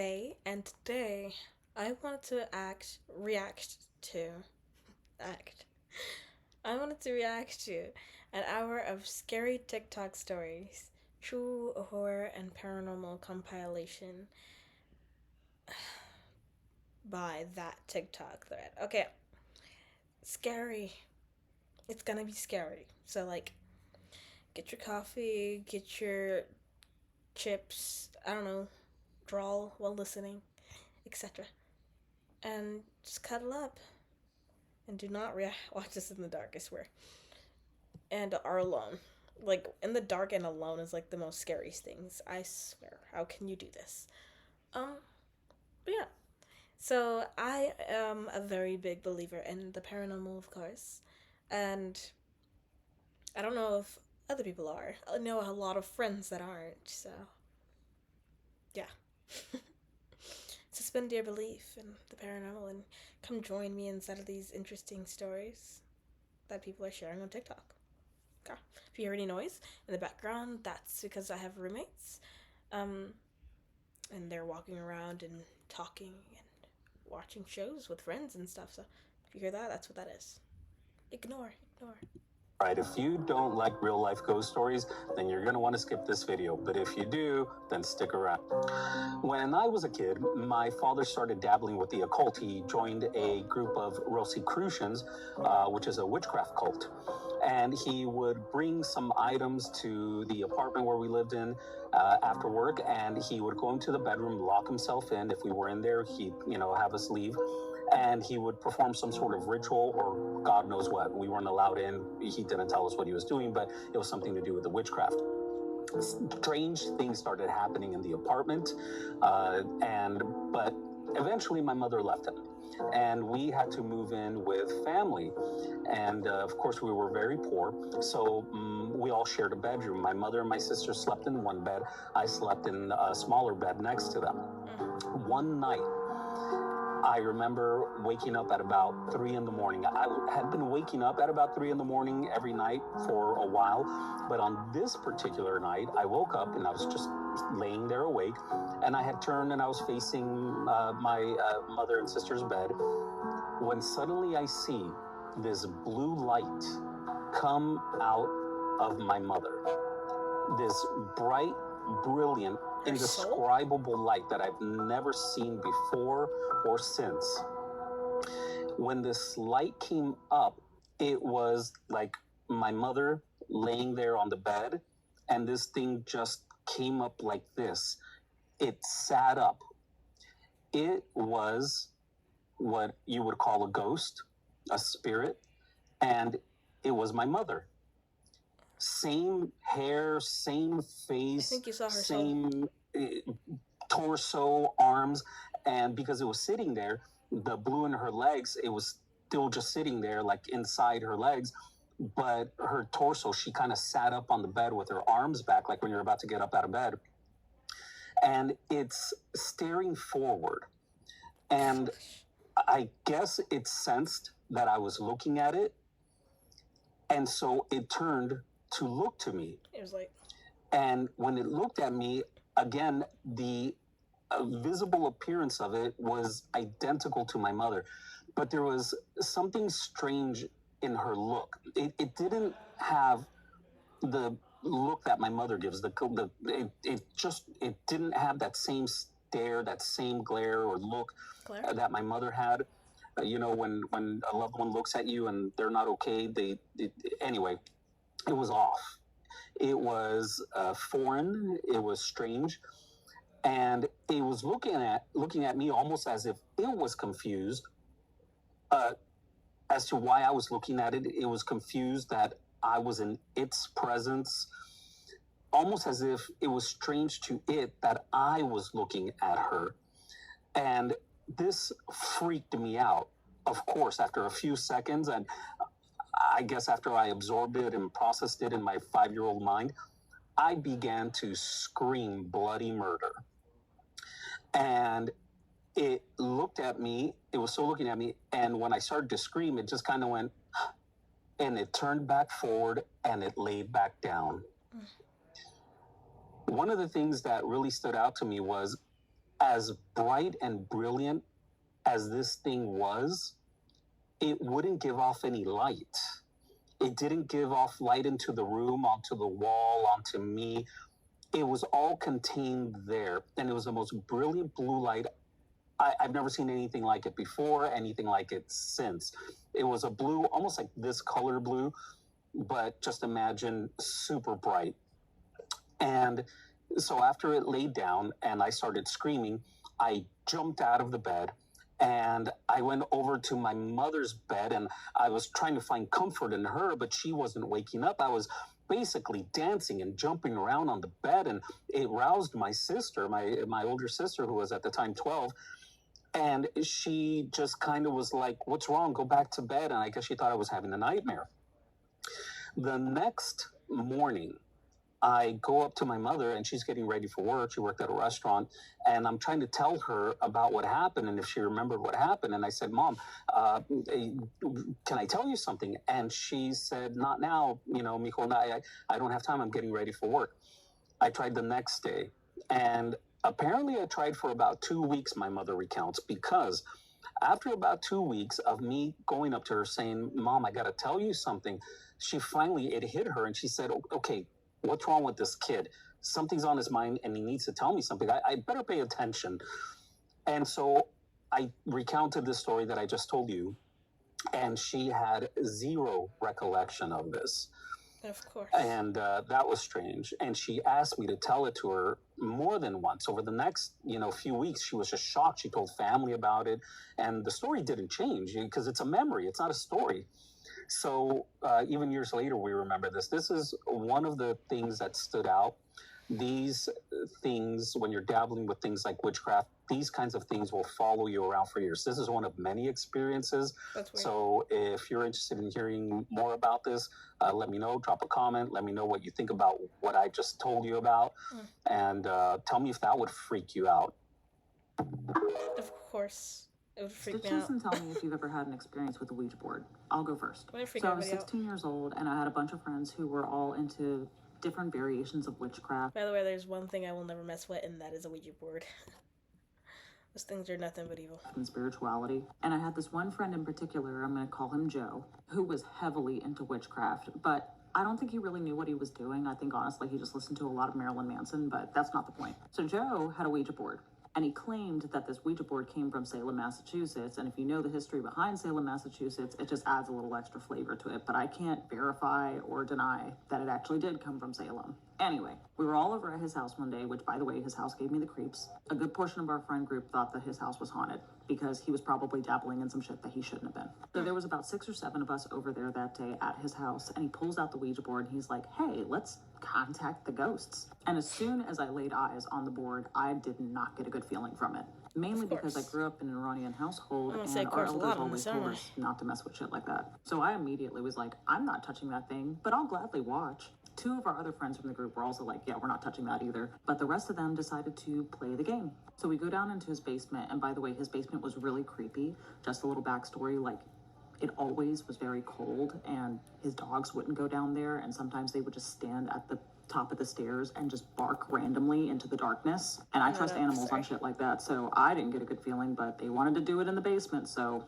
Say, and today I wanted to act. I wanted to react to an hour of scary TikTok stories, true horror and paranormal compilation by that TikTok thread. Okay, scary. It's gonna be scary. So like, get your coffee, get your chips. I don't know, drawl while listening, etc. And just cuddle up and do not watch this in the dark. I swear. And are alone. Like in the dark and alone is like the most scariest things. I swear. How can you do this? Um, but yeah. So I am a very big believer in the paranormal, of course, and I don't know if other people are. I know a lot of friends that aren't. So yeah. Suspend your belief in the paranormal and come join me inside of these interesting stories that people are sharing on TikTok. Okay. If you hear any noise in the background, that's because I have roommates. Um, and they're walking around and talking and watching shows with friends and stuff. So if you hear that, that's what that is. Ignore, ignore. Right, if you don't like real life ghost stories, then you're going to want to skip this video. But if you do, then stick around. When I was a kid, my father started dabbling with the occult. He joined a group of Rosicrucians, which is a witchcraft cult. And he would bring some items to the apartment where we lived in after work, and he would go into the bedroom, lock himself in. If we were in there, he'd, have us leave. And he would perform some sort of ritual or God knows what. We weren't allowed in. He didn't tell us what he was doing, but it was something to do with the witchcraft. Strange things started happening in the apartment, but eventually my mother left him, and we had to move in with family, and of course we were very poor, so we all shared a bedroom. My mother and my sister slept in one bed. I slept in a smaller bed next to them. One night, I remember waking up at about 3 in the morning. I had been waking up at about 3 in the morning every night for a while, but on this particular night, I woke up and I was just laying there awake, and I had turned and I was facing my mother and sister's bed, when suddenly I see this blue light come out of my mother. This bright, brilliant, indescribable light that I've never seen before or since. When this light came up, it was like my mother laying there on the bed, and this thing just came up like this. It sat up. It was what you would call a ghost, a spirit, and it was my mother. Same hair, same face, I think you saw her same torso, arms, and because it was sitting there, the blue in her legs, it was still just sitting there, like inside her legs, but her torso, she kind of sat up on the bed with her arms back, like when you're about to get up out of bed, and it's staring forward. And I guess it sensed that I was looking at it, and so it turned to look to me. It was like, and when it looked at me, again, the visible appearance of it was identical to my mother, but there was something strange in her look. It didn't have the look that my mother gives. It didn't have that same stare, that same glare or look that my mother had. When a loved one looks at you and they're not okay, anyway, it was off. It was foreign. It was strange, and it was looking at me almost as if it was confused as to why I was looking at it. It was confused that I was in its presence, almost as if it was strange to it that I was looking at her. And this freaked me out, of course, after a few seconds. And I guess after I absorbed it and processed it in my 5-year-old mind, I began to scream bloody murder. And it looked at me, it was so looking at me, and when I started to scream, it just kind of went, and it turned back forward and it laid back down. One of the things that really stood out to me was as bright and brilliant as this thing was, it wouldn't give off any light. It didn't give off light into the room, onto the wall, onto me. It was all contained there. And it was the most brilliant blue light. I've never seen anything like it before, anything like it since. It was a blue, almost like this color blue, but just imagine super bright. And so after it laid down and I started screaming, I jumped out of the bed and I went over to my mother's bed and I was trying to find comfort in her, but she wasn't waking up. I was basically dancing and jumping around on the bed, and it roused my sister, my older sister, who was at the time 12. And she just kind of was like, "What's wrong? Go back to bed." And I guess she thought I was having a nightmare. The next morning, I go up to my mother and she's getting ready for work. She worked at a restaurant, and I'm trying to tell her about what happened and if she remembered what happened. And I said, "Mom, can I tell you something?" And she said, "Not now, mijo, I don't have time. I'm getting ready for work." I tried the next day, and apparently I tried for about 2 weeks, my mother recounts, because after about 2 weeks of me going up to her saying, "Mom, I got to tell you something," it hit her and she said, "Okay, what's wrong with this kid? Something's on his mind and he needs to tell me something. I better pay attention." And so I recounted the story that I just told you, and she had zero recollection of this. Of course. And that was strange. And she asked me to tell it to her more than once. Over the next, few weeks, she was just shocked. She told family about it. And the story didn't change because it's a memory. It's not a story. So even years later, we remember this. This is one of the things that stood out. These things, when you're dabbling with things like witchcraft, these kinds of things will follow you around for years. This is one of many experiences. That's weird. So if you're interested in hearing more about this, let me know. Drop a comment. Let me know what you think about what I just told you about. And tell me if that would freak you out. Of course. It would freak me out. Stitches and tell me if you've ever had an experience with the Ouija board. I'll go first. So I was 16 years old, and I had a bunch of friends who were all into different variations of witchcraft. By the way, there's one thing I will never mess with, and that is a Ouija board. Those things are nothing but evil. And spirituality. And I had this one friend in particular, I'm going to call him Joe, who was heavily into witchcraft, but I don't think he really knew what he was doing. I think, honestly, he just listened to a lot of Marilyn Manson, but that's not the point. So Joe had a Ouija board. And he claimed that this Ouija board came from Salem, Massachusetts. And if you know the history behind Salem, Massachusetts, it just adds a little extra flavor to it. But I can't verify or deny that it actually did come from Salem. Anyway, we were all over at his house one day, which, by the way, his house gave me the creeps. A good portion of our friend group thought that his house was haunted because he was probably dabbling in some shit that he shouldn't have been. So there was about 6 or 7 of us over there that day at his house, and he pulls out the Ouija board and he's like, "Hey, let's contact the ghosts." And as soon as I laid eyes on the board, I did not get a good feeling from it. Mainly because I grew up in an Iranian household, and our elders always told us not to mess with shit like that. So I immediately was like, I'm not touching that thing, but I'll gladly watch. 2 of our other friends from the group were also like, yeah, we're not touching that either. But the rest of them decided to play the game. So we go down into his basement, and by the way, his basement was really creepy. Just a little backstory, like, it always was very cold, and his dogs wouldn't go down there, and sometimes they would just stand at the top of the stairs and just bark randomly into the darkness. And I trust animals on shit like that, so I didn't get a good feeling, but they wanted to do it in the basement, so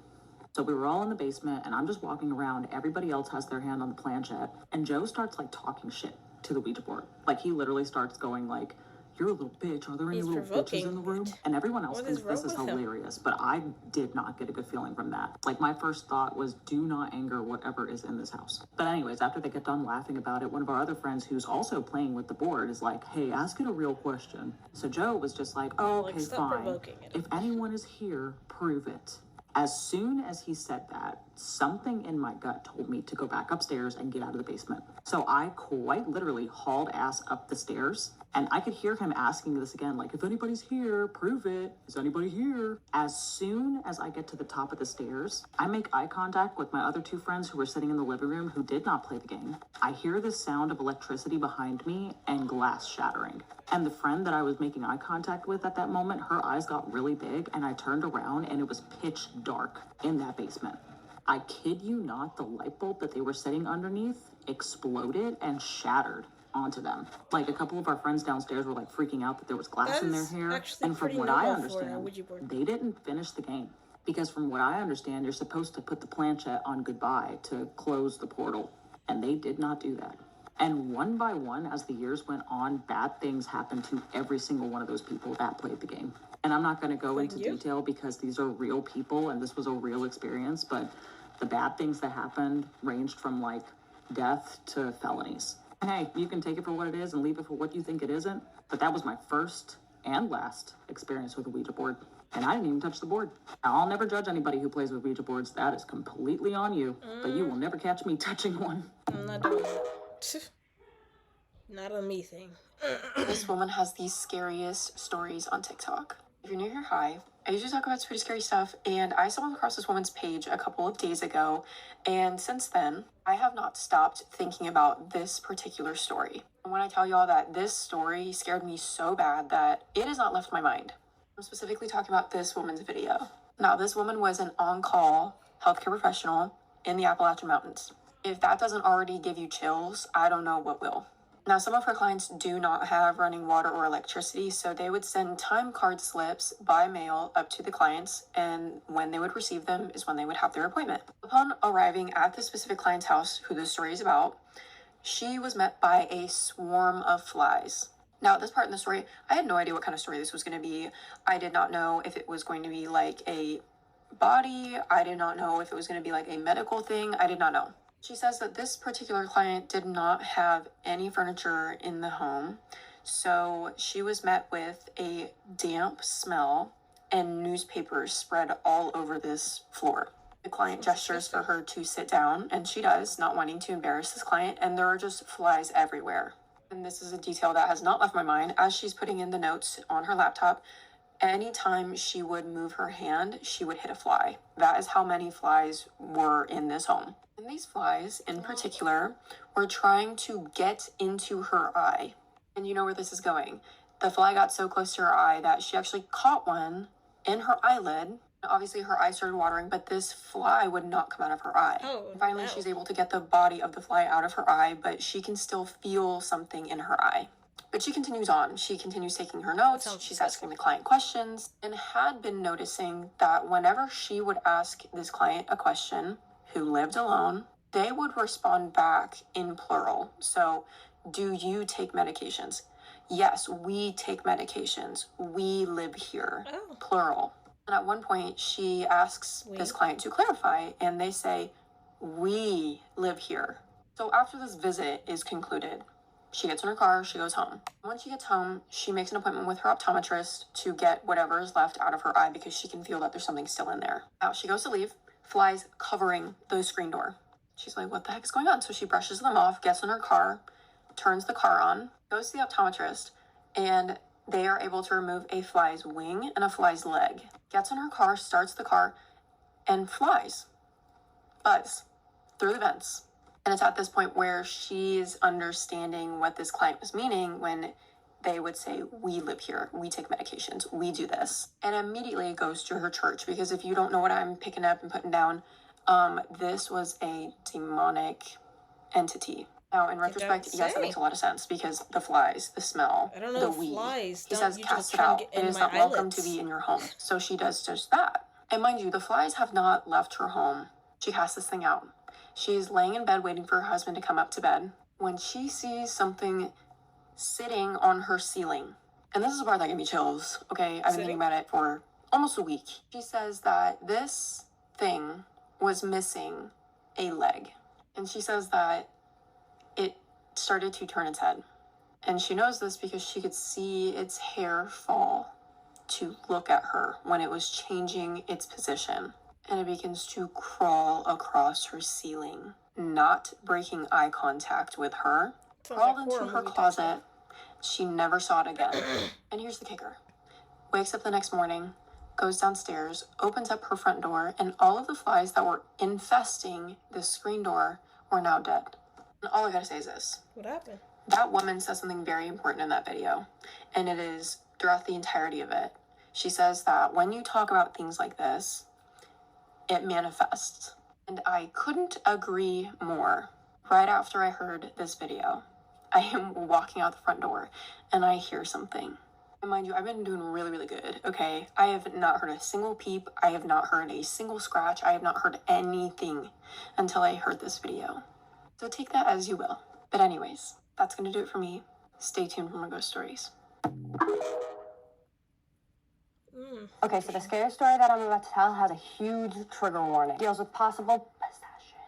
we were all in the basement, and I'm just walking around. Everybody else has their hand on the planchette, and Joe starts, like, talking shit to the Ouija board. Like, he literally starts going, like, "You're a little bitch. Are there any little bitches in the room?" And everyone else thinks this is hilarious, but I did not get a good feeling from that. Like, my first thought was, do not anger whatever is in this house. But anyways, after they get done laughing about it, one of our other friends who's also playing with the board is like, "Hey, ask it a real question." So Joe was just like, "Oh, okay, fine. If anyone is here, prove it." As soon as he said that, something in my gut told me to go back upstairs and get out of the basement. So I quite literally hauled ass up the stairs, and I could hear him asking this again, like, "If anybody's here, prove it. Is anybody here?" As soon as I get to the top of the stairs, I make eye contact with my other 2 friends who were sitting in the living room who did not play the game. I hear the sound of electricity behind me and glass shattering. And the friend that I was making eye contact with at that moment, her eyes got really big, and I turned around and it was pitch dark in that basement. I kid you not, the light bulb that they were sitting underneath exploded and shattered. onto them. Like, a couple of our friends downstairs were like freaking out that there was glass That in their is hair. actually And from pretty what I normal for a understand, Ouija board. they didn't finish the game. Because from what I understand, you're supposed to put the planchette on goodbye to close the portal. And they did not do that. And one by one, as the years went on, bad things happened to every single one of those people that played the game. And I'm not going to go into detail because these are real people and this was a real experience, but the bad things that happened ranged from like death to felonies. Hey, you can take it for what it is and leave it for what you think it isn't, but that was my first and last experience with a Ouija board. And I didn't even touch the board. Now, I'll never judge anybody who plays with Ouija boards. That is completely on you. But you will never catch me touching one. I'm not doing that. Not a me thing. This woman has the scariest stories on TikTok. If you're new here, hi. I usually talk about pretty scary stuff, and I stumbled across this woman's page a couple of days ago, and since then, I have not stopped thinking about this particular story. And when I tell y'all that this story scared me so bad that it has not left my mind. I'm specifically talking about this woman's video. Now, this woman was an on-call healthcare professional in the Appalachian Mountains. If that doesn't already give you chills, I don't know what will. Now, some of her clients do not have running water or electricity, so they would send time card slips by mail up to the clients, and when they would receive them is when they would have their appointment. Upon arriving at the specific client's house, who this story is about, she was met by a swarm of flies. Now, this part in the story, I had no idea what kind of story this was going to be. I did not know if it was going to be like a body. I did not know if it was going to be like a medical thing. I did not know. She says that this particular client did not have any furniture in the home, so she was met with a damp smell and newspapers spread all over this floor. The client gestures for her to sit down, and she does, not wanting to embarrass this client, and there are just flies everywhere. And this is a detail that has not left my mind. As she's putting in the notes on her laptop, anytime she would move her hand, she would hit a fly. That is how many flies were in this home. And these flies, in particular, were trying to get into her eye. And you know where this is going. The fly got so close to her eye that she actually caught one in her eyelid. Obviously, her eye started watering, but this fly would not come out of her eye. Finally, she's able to get the body of the fly out of her eye, but she can still feel something in her eye. But she continues on. She continues taking her notes. She's asking the client questions and had been noticing that whenever she would ask this client a question who lived alone, they would respond back in plural. So, do you take medications? Yes, we take medications. We live here. Plural. And at one point, she asks this client to clarify, and they say, we live here. So after this visit is concluded, she gets in her car, she goes home. Once she gets home, she makes an appointment with her optometrist to get whatever is left out of her eye because she can feel that there's something still in there. Now she goes to leave, flies covering the screen door. She's like, what the heck is going on? So she brushes them off, gets in her car, turns the car on, goes to the optometrist, and they are able to remove a fly's wing and a fly's leg. Gets in her car, starts the car, and flies. Buzz through the vents. And it's at this point where she's understanding what this client was meaning when they would say, we live here, we take medications, we do this. And immediately goes to her church, because if you don't know what I'm picking up and putting down, this was a demonic entity. Now, in retrospect, yes, that makes a lot of sense, because the flies, the smell, the weed. Flies. He says, cast it out. It is not welcome to be in your home. So she does just that. And mind you, the flies have not left her home. She casts this thing out. She's laying in bed waiting for her husband to come up to bed when she sees something sitting on her ceiling. And this is the part that gave me chills, okay? I've been thinking about it for almost a week. She says that this thing was missing a leg. And she says that it started to turn its head. And she knows this because she could see its hair fall to look at her when it was changing its position. And it begins to crawl across her ceiling, not breaking eye contact with her. Crawled into her closet. She never saw it again. And here's the kicker. Wakes up the next morning, goes downstairs, opens up her front door, and all of the flies that were infesting the screen door were now dead. And all I gotta say is this. What happened? That woman says something very important in that video, and it is throughout the entirety of it. She says that when you talk about things like this, it manifests. And I couldn't agree more. Right after I heard this video, I am walking out the front door and I hear something. And mind you, I've been doing really, really good, okay? I have not heard a single peep. I have not heard a single scratch. I have not heard anything until I heard this video. So take that as you will. But anyways, that's going to do it for me. Stay tuned for more ghost stories. Okay, so the scary story that I'm about to tell has a huge trigger warning. It deals with possible possession,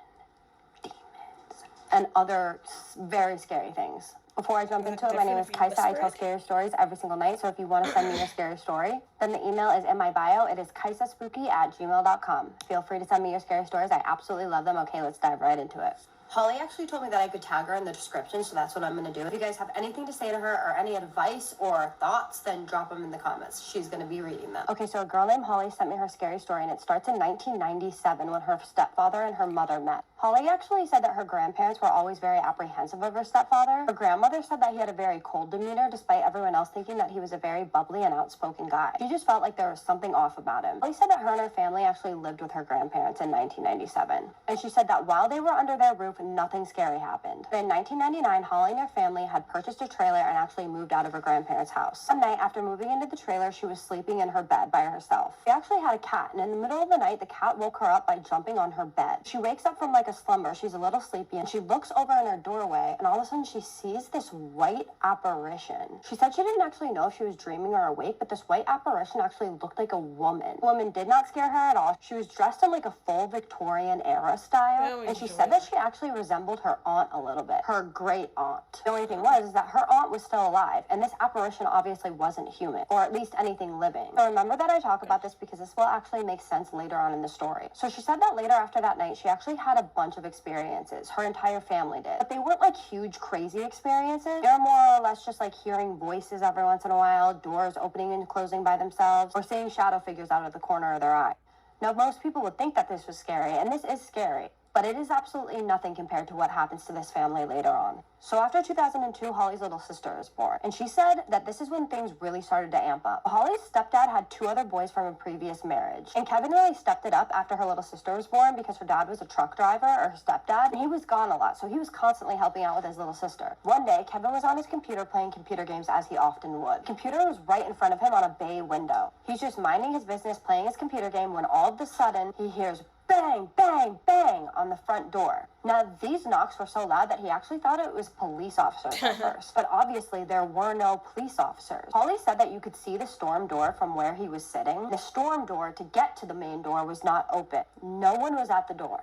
demons, and other very scary things. Before I jump into it, my name is Kaisa. I tell scary stories every single night, so if you want to send me your scary story, then the email is in my bio. It is kaisaspooky@gmail.com. Feel free to send me your scary stories. I absolutely love them. Okay, let's dive right into it. Holly actually told me that I could tag her in the description, so that's what I'm going to do. If you guys have anything to say to her or any advice or thoughts, then drop them in the comments. She's going to be reading them. Okay, so a girl named Holly sent me her scary story, and it starts in 1997 when her stepfather and her mother met. Holly actually said that her grandparents were always very apprehensive of her stepfather. Her grandmother said that he had a very cold demeanor, despite everyone else thinking that he was a very bubbly and outspoken guy. She just felt like there was something off about him. Holly said that her and her family actually lived with her grandparents in 1997. And she said that while they were under their roof, nothing scary happened. But in 1999, Holly and her family had purchased a trailer and actually moved out of her grandparents' house. One night, after moving into the trailer, she was sleeping in her bed by herself. She actually had a cat, and in the middle of the night, the cat woke her up by jumping on her bed. She wakes up from like a slumber. She's a little sleepy, and she looks over in her doorway, and all of a sudden, she sees this white apparition. She said she didn't actually know if she was dreaming or awake, but this white apparition actually looked like a woman. The woman did not scare her at all. She was dressed in like a full Victorian era style, and she said that she actually resembled her aunt a little bit, her great aunt. The only thing was that her aunt was still alive, and this apparition obviously wasn't human, or at least anything living. So remember that I talk about this because this will actually make sense later on in the story. So she said that later after that night, she actually had a bunch of experiences. Her entire family did. But they weren't like huge, crazy experiences. They were more or less just like hearing voices every once in a while, doors opening and closing by themselves, or seeing shadow figures out of the corner of their eye. Now, most people would think that this was scary, and this is scary, but it is absolutely nothing compared to what happens to this family later on. So after 2002, Holly's little sister is born, and she said that this is when things really started to amp up. Holly's stepdad had 2 other boys from a previous marriage, and Kevin really stepped it up after her little sister was born because her dad was a truck driver, or her stepdad, and he was gone a lot, so he was constantly helping out with his little sister. One day, Kevin was on his computer playing computer games as he often would. The computer was right in front of him on a bay window. He's just minding his business, playing his computer game, when all of a sudden, he hears bang, bang, bang on the front door. Now, these knocks were so loud that he actually thought it was police officers at first, but obviously there were no police officers. Holly said that you could see the storm door from where he was sitting. The storm door to get to the main door was not open. No one was at the door.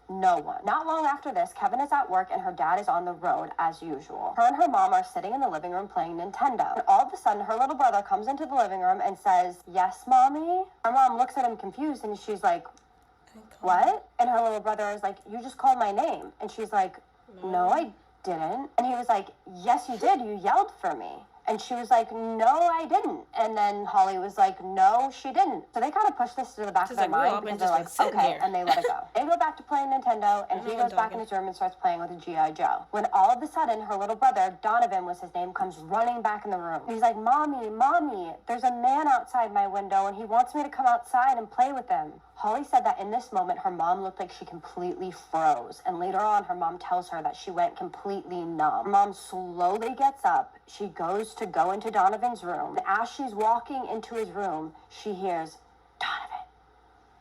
No one. Not long after this, Kevin is at work and her dad is on the road as usual. Her and her mom are sitting in the living room playing Nintendo. And all of a sudden, her little brother comes into the living room and says, "Yes, Mommy?" Her mom looks at him confused and she's like, "What?" And her little brother is like, "You just called my name." And she's like, "No, I didn't." And he was like, "Yes, you did. You yelled for me." And she was like, "No, I didn't." And then Holly was like, "No, she didn't." So they kind of push this to the back of their mind because they're like, okay, and they let it go. They go back to playing Nintendo, and he goes back in his room and starts playing with a G.I. Joe. When all of a sudden, her little brother, Donovan was his name, comes running back in the room. He's like, "Mommy, Mommy, there's a man outside my window, and he wants me to come outside and play with him." Holly said that in this moment, her mom looked like she completely froze. And later on, her mom tells her that she went completely numb. Her mom slowly gets up. She goes to go into Donovan's room. And as she's walking into his room, she hears, "Donovan,"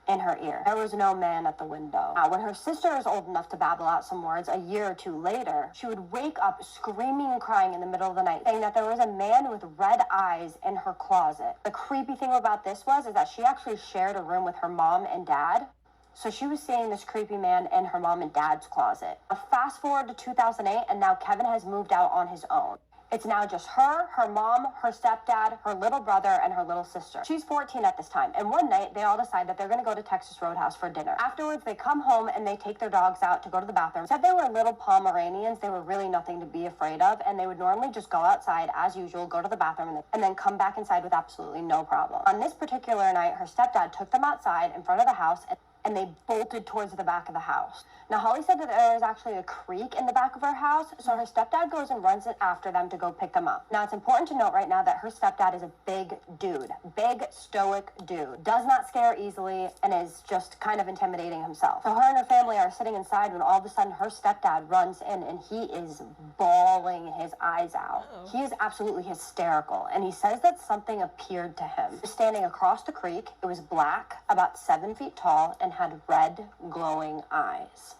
in her ear. There was no man at the window. Now, when her sister is old enough to babble out some words a year or 2 later, she would wake up screaming and crying in the middle of the night, saying that there was a man with red eyes in her closet. The creepy thing about this is that she actually shared a room with her mom and dad. So she was seeing this creepy man in her mom and dad's closet. Fast forward to 2008, and now Kevin has moved out on his own. It's now just her, her mom, her stepdad, her little brother, and her little sister. She's 14 at this time, and one night they all decide that they're going to go to Texas Roadhouse for dinner. Afterwards, they come home and they take their dogs out to go to the bathroom. Said they were little Pomeranians. They were really nothing to be afraid of, and they would normally just go outside as usual, go to the bathroom, and then come back inside with absolutely no problem. On this particular night, her stepdad took them outside in front of the house, and they bolted towards the back of the house. Now, Holly said that there was actually a creek in the back of her house, so her stepdad goes and runs it after them to go pick them up. Now, it's important to note right now that her stepdad is a big dude, big stoic dude, does not scare easily, and is just kind of intimidating himself. So her and her family are sitting inside when all of a sudden her stepdad runs in, and he is bawling his eyes out. He is absolutely hysterical, and he says that something appeared to him. He was standing across the creek. It was black, about 7 feet tall, and had red, glowing eyes.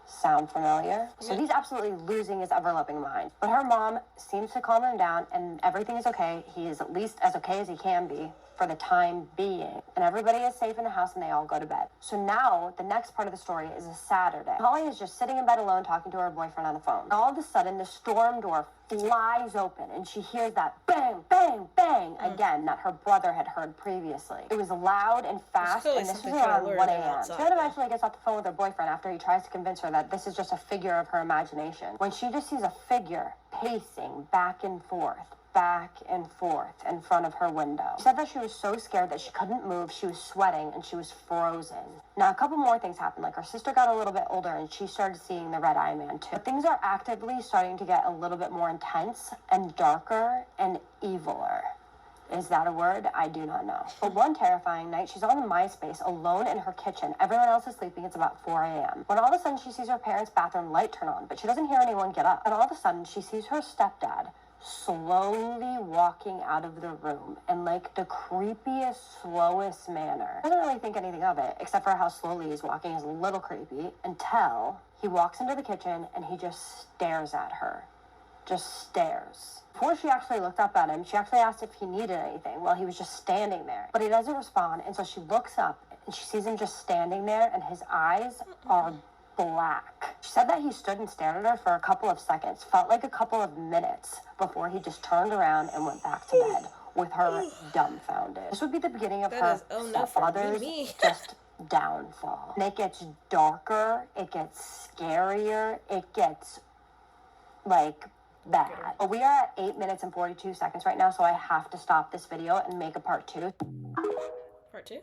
Sound familiar? So he's absolutely losing his ever-loving mind. But her mom seems to calm him down, and everything is okay. He is at least as okay as he can be for the time being. And everybody is safe in the house, and they all go to bed. So now, the next part of the story is a Saturday. Holly is just sitting in bed alone talking to her boyfriend on the phone. All of a sudden, the storm door flies open, and she hears that bang, bang, bang again that her brother had heard previously. It was loud and fast, and this was around 1 a.m. She then eventually gets off the phone with her boyfriend after he tries to convince her that this is just a figure of her imagination, when she just sees a figure pacing back and forth in front of her window. She said that she was so scared that she couldn't move, she was sweating, and she was frozen. Now, a couple more things happened. Like, her sister got a little bit older, and she started seeing the red eye man, too. But things are actively starting to get a little bit more intense and darker and eviler. Is that a word? I do not know. But one terrifying night, she's on the MySpace alone in her kitchen. Everyone else is sleeping. It's about 4 a.m. When all of a sudden she sees her parents' bathroom light turn on, but she doesn't hear anyone get up. And all of a sudden she sees her stepdad slowly walking out of the room in like the creepiest, slowest manner. Doesn't really think anything of it, except for how slowly he's walking is a little creepy, until he walks into the kitchen and he just stares at her. Just stares. Before she actually looked up at him, she actually asked if he needed anything. Well, he was just standing there. But he doesn't respond, and so she looks up and she sees him just standing there, and his eyes are black. She said that he stood and stared at her for a couple of seconds, felt like a couple of minutes, before he just turned around and went back to bed with her dumbfounded. This would be the beginning of her stepfather's just downfall. And it gets darker, it gets scarier, it gets like bad. But we are at 8 minutes and 42 seconds right now, so I have to stop this video and make a part 2. Part 2?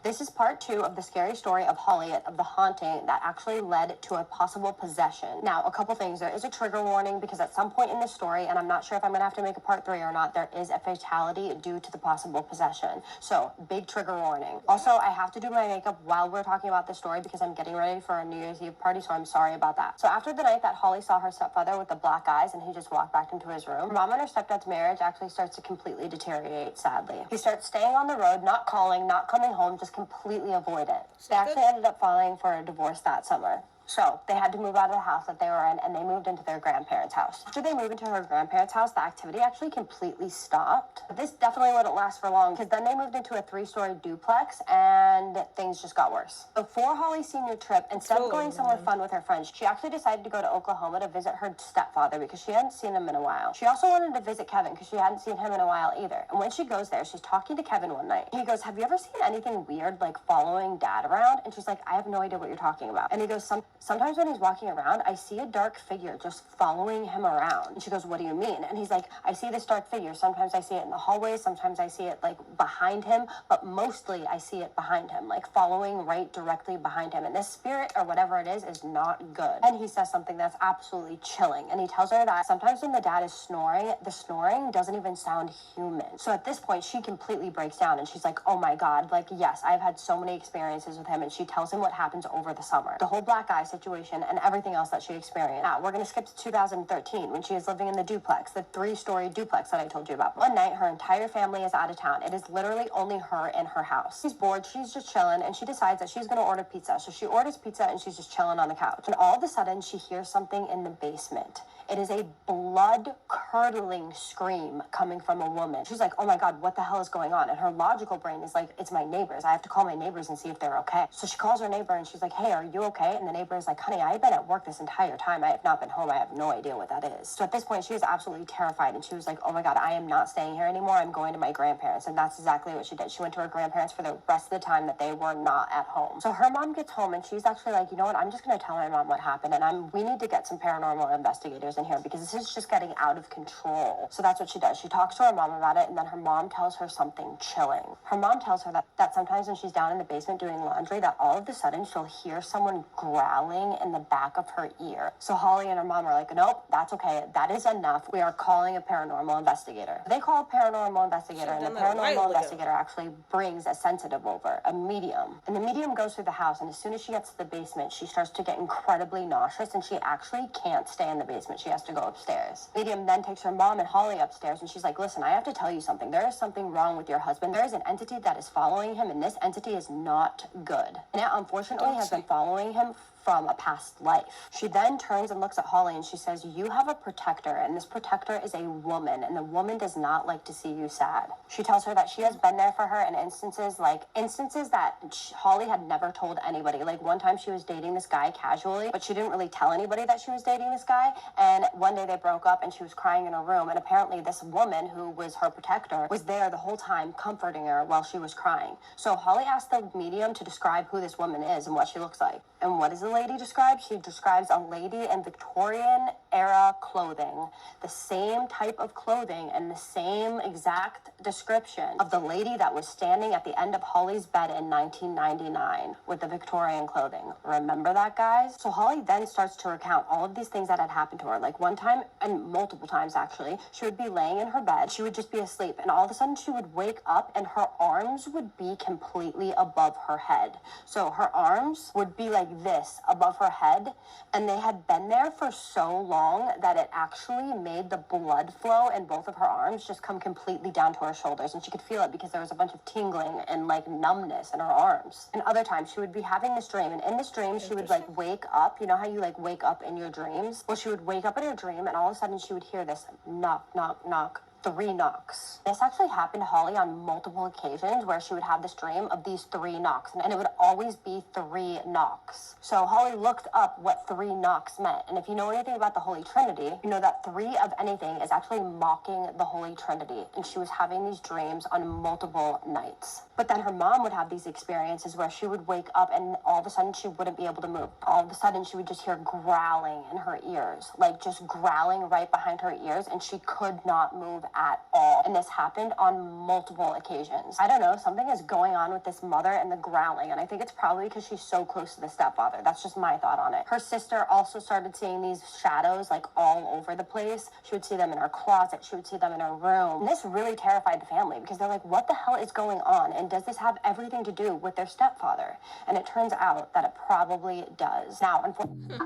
This is part 2 of the scary story of Holly, of the haunting that actually led to a possible possession. Now, a couple things. There is a trigger warning because at some point in the story, and I'm not sure if I'm going to have to make a part 3 or not, there is a fatality due to the possible possession. So, big trigger warning. Also, I have to do my makeup while we're talking about this story because I'm getting ready for a New Year's Eve party, so I'm sorry about that. So, after the night that Holly saw her stepfather with the black eyes and he just walked back into his room, her mom and her stepdad's marriage actually starts to completely deteriorate, sadly. He starts staying on the road, not calling, not coming home, just completely avoid it. They actually ended up filing for a divorce that summer. So they had to move out of the house that they were in, and they moved into their grandparents' house. After they moved into her grandparents' house, the activity actually completely stopped. But this definitely wouldn't last for long, because then they moved into a 3-story duplex, and things just got worse. Before Holly's senior trip, instead of going somewhere fun with her friends, she actually decided to go to Oklahoma to visit her stepfather, because she hadn't seen him in a while. She also wanted to visit Kevin, because she hadn't seen him in a while either. And when she goes there, she's talking to Kevin one night. He goes, "Have you ever seen anything weird, like following Dad around?" And she's like, "I have no idea what you're talking about." And he goes, Sometimes when he's walking around, I see a dark figure just following him around." And she goes, "What do you mean?" And he's like, "I see this dark figure. Sometimes I see it in the hallway. Sometimes I see it like behind him, but mostly I see it behind him, like following right directly behind him. And this spirit or whatever it is not good." And he says something that's absolutely chilling. And he tells her that sometimes when the dad is snoring, the snoring doesn't even sound human. So at this point, she completely breaks down and she's like, "Oh my God, like, yes, I've had so many experiences with him." And she tells him what happens over the summer, the whole black eye situation and everything else that she experienced. Now, we're going to skip to 2013 when she is living in the duplex, the 3-story duplex that I told you about. One night, her entire family is out of town. It is literally only her in her house. She's bored, she's just chilling, and she decides that she's going to order pizza. So she orders pizza and she's just chilling on the couch. And all of a sudden, she hears something in the basement. It is a blood-curdling scream coming from a woman. She's like, "Oh my God, what the hell is going on?" And her logical brain is like, "It's my neighbors. I have to call my neighbors and see if they're okay." So she calls her neighbor and she's like, "Hey, are you okay?" And the neighbor neighbor is like, honey, I've been at work this entire time. I have not been home. I have no idea what that is. So at this point, she was absolutely terrified, and she was like, oh my God, I am not staying here anymore. I'm going to my grandparents. And that's exactly what she did. She went to her grandparents for the rest of the time that they were not at home. So her mom gets home, and she's actually like, you know what, I'm just going to tell my mom what happened, and we need to get some paranormal investigators in here because this is just getting out of control. So that's what she does. She talks to her mom about it, and then her mom tells her something chilling. Her mom tells her that sometimes when she's down in the basement doing laundry, that all of a sudden she'll hear someone growling in the back of her ear. So Holly and her mom are like, nope, that's okay. That is enough. We are calling a paranormal investigator. They call a paranormal investigator, and the paranormal investigator actually brings a sensitive over, a medium. And the medium goes through the house, and as soon as she gets to the basement, she starts to get incredibly nauseous, and she actually can't stay in the basement. She has to go upstairs. Medium then takes her mom and Holly upstairs, and she's like, listen, I have to tell you something. There is something wrong with your husband. There is an entity that is following him, and this entity is not good. And it unfortunately has been following him from a past life. She then turns and looks at Holly, and she says, you have a protector, and this protector is a woman, and the woman does not like to see you sad. She tells her that she has been there for her in instances that Holly had never told anybody. Like one time she was dating this guy casually, but she didn't really tell anybody that she was dating this guy, and one day they broke up, and she was crying in her room, and apparently this woman who was her protector was there the whole time comforting her while she was crying. So Holly asked the medium to describe who this woman is and what she looks like. And what does the lady describe? She describes a lady in Victorian era clothing, the same type of clothing and the same exact description of the lady that was standing at the end of Holly's bed in 1999 with the Victorian clothing. Remember that, guys? So Holly then starts to recount all of these things that had happened to her. Like one time, and multiple times actually, she would be laying in her bed, she would just be asleep, and all of a sudden she would wake up and her arms would be completely above her head. So her arms would be like this above her head, and they had been there for so long that it actually made the blood flow in both of her arms just come completely down to her shoulders, and she could feel it because there was a bunch of tingling and like numbness in her arms. And other times she would be having this dream, and in this dream she would like wake up. You know how you like wake up in your dreams? Well, she would wake up in her dream, and all of a sudden she would hear this knock, knock, knock. 3 knocks. This actually happened to Holly on multiple occasions where she would have this dream of these 3 knocks, and it would always be 3 knocks. So Holly looked up what 3 knocks meant, and if you know anything about the Holy Trinity, you know that 3 of anything is actually mocking the Holy Trinity, and she was having these dreams on multiple nights. But then her mom would have these experiences where she would wake up and all of a sudden she wouldn't be able to move. All of a sudden she would just hear growling in her ears, like just growling right behind her ears, and she could not move at all. And this happened on multiple occasions. I don't know, something is going on with this mother and the growling, and I think it's probably because she's so close to the stepfather. That's just my thought on it. Her sister also started seeing these shadows like all over the place. She would see them in her closet, she would see them in her room. And this really terrified the family because they're like, what the hell is going on? And does this have everything to do with their stepfather? And it turns out that it probably does. Now, unfortunately,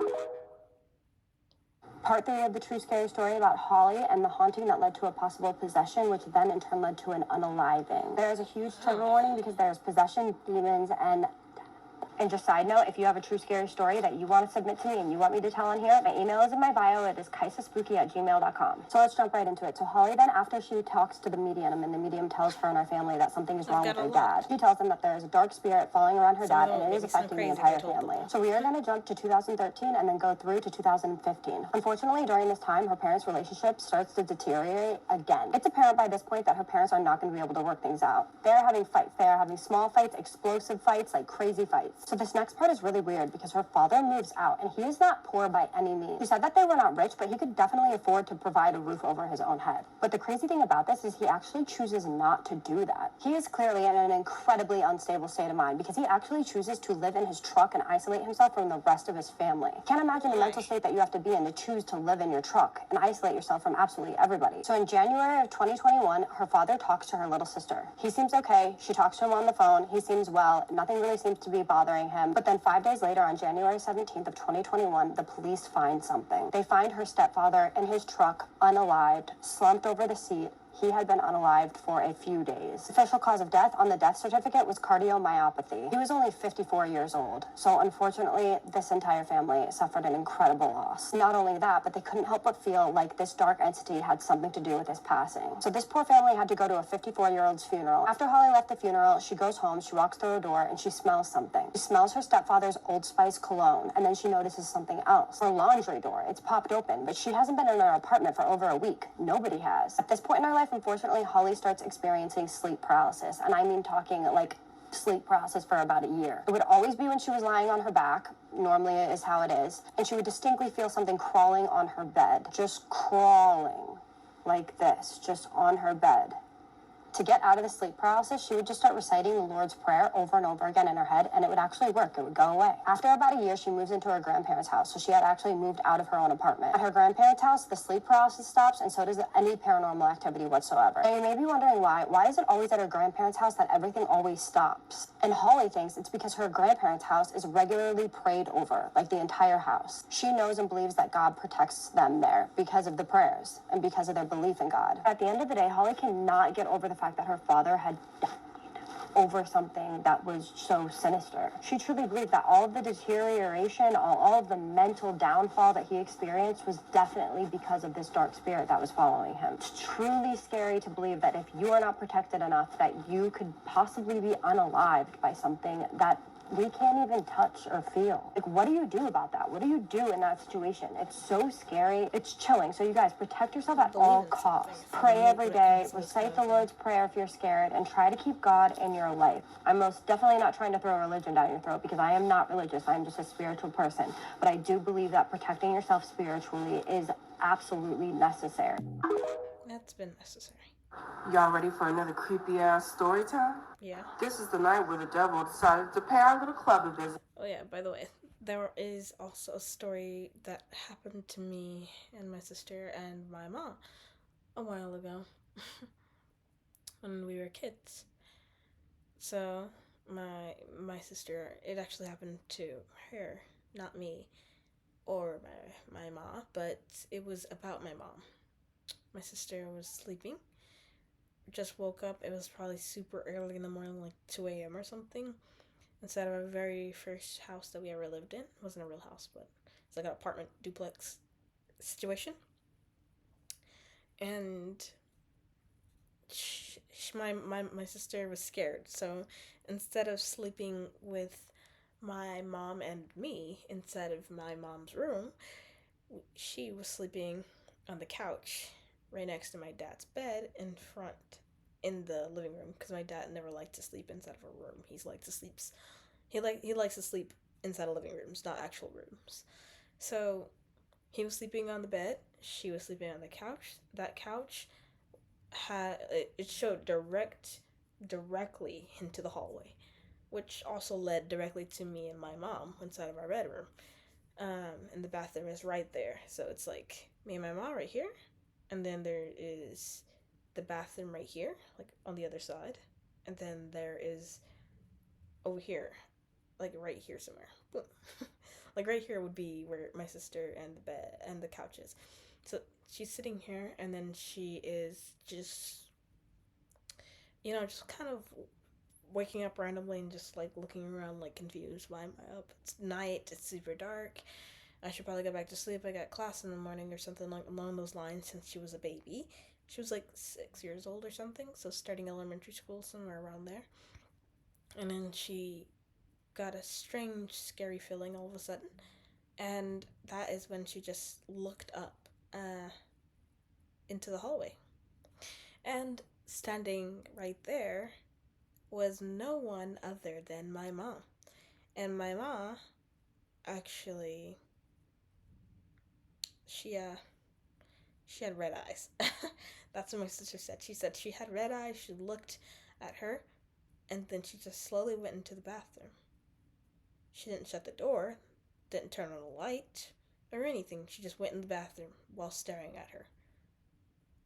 Part 3 of the true scary story about Holly and the haunting that led to a possible possession, which then in turn led to an unaliving. There is a huge trigger warning because there's possession, demons, and just side note, if you have a true scary story that you want to submit to me and you want me to tell on here, my email is in my bio. It is kaisaspooky@gmail.com. So let's jump right into it. So Holly then, after she talks to the medium, and the medium tells her and our family that something is wrong with her dad, she tells them that there is a dark spirit following around her dad, and it is affecting the entire family. So we are going to jump to 2013 and then go through to 2015. Unfortunately, during this time, her parents' relationship starts to deteriorate again. It's apparent by this point that her parents are not going to be able to work things out. They're having fights. They are having small fights, explosive fights, like crazy fights. So this next part is really weird because her father moves out, and he is not poor by any means. He said that they were not rich, but he could definitely afford to provide a roof over his own head. But the crazy thing about this is he actually chooses not to do that. He is clearly in an incredibly unstable state of mind because he actually chooses to live in his truck and isolate himself from the rest of his family. Can't imagine the mental state that you have to be in to choose to live in your truck and isolate yourself from absolutely everybody. So in January of 2021, her father talks to her little sister. He seems okay. She talks to him on the phone. He seems well. Nothing really seems to be bothering him. But then 5 days later, on January 17th of 2021, the police find something. They find her stepfather in his truck, unalived, slumped over the seat. he had been unalived for a few days. The official cause of death on the death certificate was cardiomyopathy. He was only 54 years old, so unfortunately, this entire family suffered an incredible loss. Not only that, but they couldn't help but feel like this dark entity had something to do with his passing. So this poor family had to go to a 54-year-old's funeral. After Holly left the funeral, she goes home, she walks through a door, and she smells something. She smells her stepfather's Old Spice cologne, and then she notices something else. Her laundry door, it's popped open, but she hasn't been in her apartment for over a week. Nobody has. At this point in her life, unfortunately, Holly starts experiencing sleep paralysis, and I mean talking like sleep paralysis for about a year. It would always be when she was lying on her back, normally is how it is, and she would distinctly feel something crawling on her bed, just crawling like this, just on her bed. To get out of the sleep paralysis, she would just start reciting the Lord's Prayer over and over again in her head, and it would actually work. It would go away. After about a year, she moves into her grandparents' house, so she had actually moved out of her own apartment. At her grandparents' house, the sleep paralysis stops, and so does any paranormal activity whatsoever. And you may be wondering why. Why is it always at her grandparents' house that everything always stops? And Holly thinks it's because her grandparents' house is regularly prayed over, like the entire house. She knows and believes that God protects them there because of the prayers and because of their belief in God. At the end of the day, Holly cannot get over the fact that her father had died over something that was so sinister. She truly believed that all of the deterioration, all of the mental downfall that he experienced was definitely because of this dark spirit that was following him. It's truly scary to believe that if you are not protected enough, that you could possibly be unalived by something that we can't even touch or feel. Like, what do you do about that? What do you do in that situation? It's so scary. It's chilling. So you guys, protect yourself at all costs. Pray every day. Recite the Lord's Prayer if you're scared, and try to keep God in your life. I'm most definitely not trying to throw religion down your throat, because I am not religious. I'm just a spiritual person. But I do believe that protecting yourself spiritually is absolutely necessary. That's been necessary. Y'all ready for another creepy-ass story time? Yeah. This is the night where the devil decided to pay our little club a visit. Oh yeah, by the way, there is also a story that happened to me and my sister and my mom a while ago when we were kids. So my sister, it actually happened to her, not me or my mom, but it was about my mom. My sister was sleeping, just woke up. It was probably super early in the morning, like 2 a.m. or something. Inside of our very first house that we ever lived in. It wasn't a real house, but it's like an apartment duplex situation. And my sister was scared. So instead of sleeping with my mom and me inside of my mom's room, she was sleeping on the couch right next to my dad's bed in the living room, because my dad never liked to sleep inside of a room. He likes to sleep inside of living rooms, not actual rooms. So he was sleeping on the bed. She was sleeping on the couch. That couch it showed directly into the hallway, which also led directly to me and my mom inside of our bedroom. And the bathroom is right there. So it's like me and my mom right here, and then there is the bathroom right here, like on the other side, and then there is over here, like right here somewhere. Boom. Like right here would be where my sister and the bed and the couch is. So she's sitting here, and then she is just, just kind of waking up randomly and just like looking around like confused. Why am I up? It's night. It's super dark. I should probably go back to sleep. I got class in the morning or something like along those lines, since she was a baby. She was like 6 years old or something, so starting elementary school, somewhere around there. And then she got a strange, scary feeling all of a sudden. And that is when she just looked up into the hallway. And standing right there was no one other than my mom. And my mom, actually, she had red eyes. That's what my sister said. She said she had red eyes. She looked at her, and then she just slowly went into the bathroom. She didn't shut the door, didn't turn on the light, or anything. She just went in the bathroom while staring at her.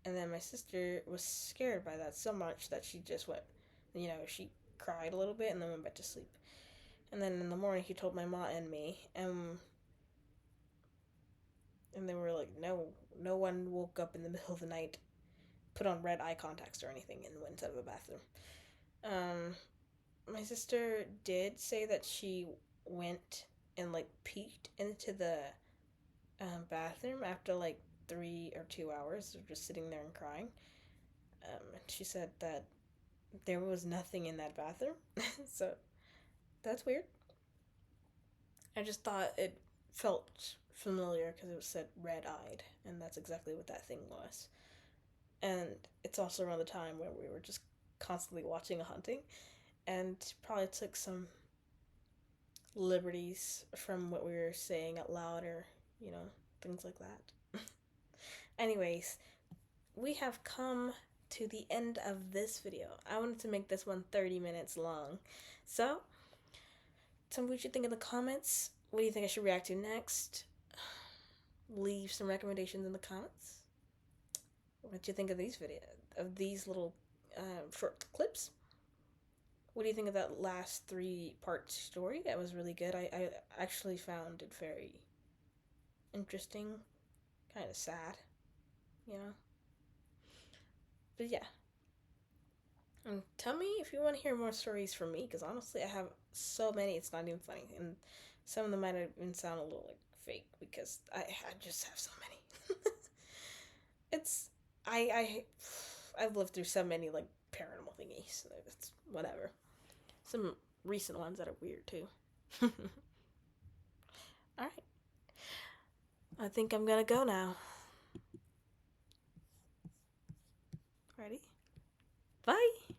And then my sister was scared by that so much that she just went, she cried a little bit and then went back to sleep. And then in the morning, he told my mom and me, and then we were like, no one woke up in the middle of the night put on red eye contacts or anything and went into the bathroom. My sister did say that she went and like peeked into the bathroom after like 3 or 2 hours of just sitting there and crying. And she said that there was nothing in that bathroom, so that's weird. I just thought it felt familiar because it was said red-eyed, and that's exactly what that thing was. And it's also around the time where we were just constantly watching a hunting, and probably took some liberties from what we were saying out loud, or things like that. Anyways, we have come to the end of this video. I wanted to make this one 30 minutes long. So, tell me what you think in the comments. What do you think I should react to next? Leave some recommendations in the comments. What do you think of these little short clips? What do you think of that last 3-part story? That was really good. I actually found it very interesting. Kind of sad, But yeah. And tell me if you want to hear more stories from me, because honestly, I have so many, it's not even funny. And some of them might even sound a little like fake, because I just have so many. I've lived through so many like paranormal thingies. It's whatever. Some recent ones that are weird too. Alright. I think I'm gonna go now. Ready? Bye!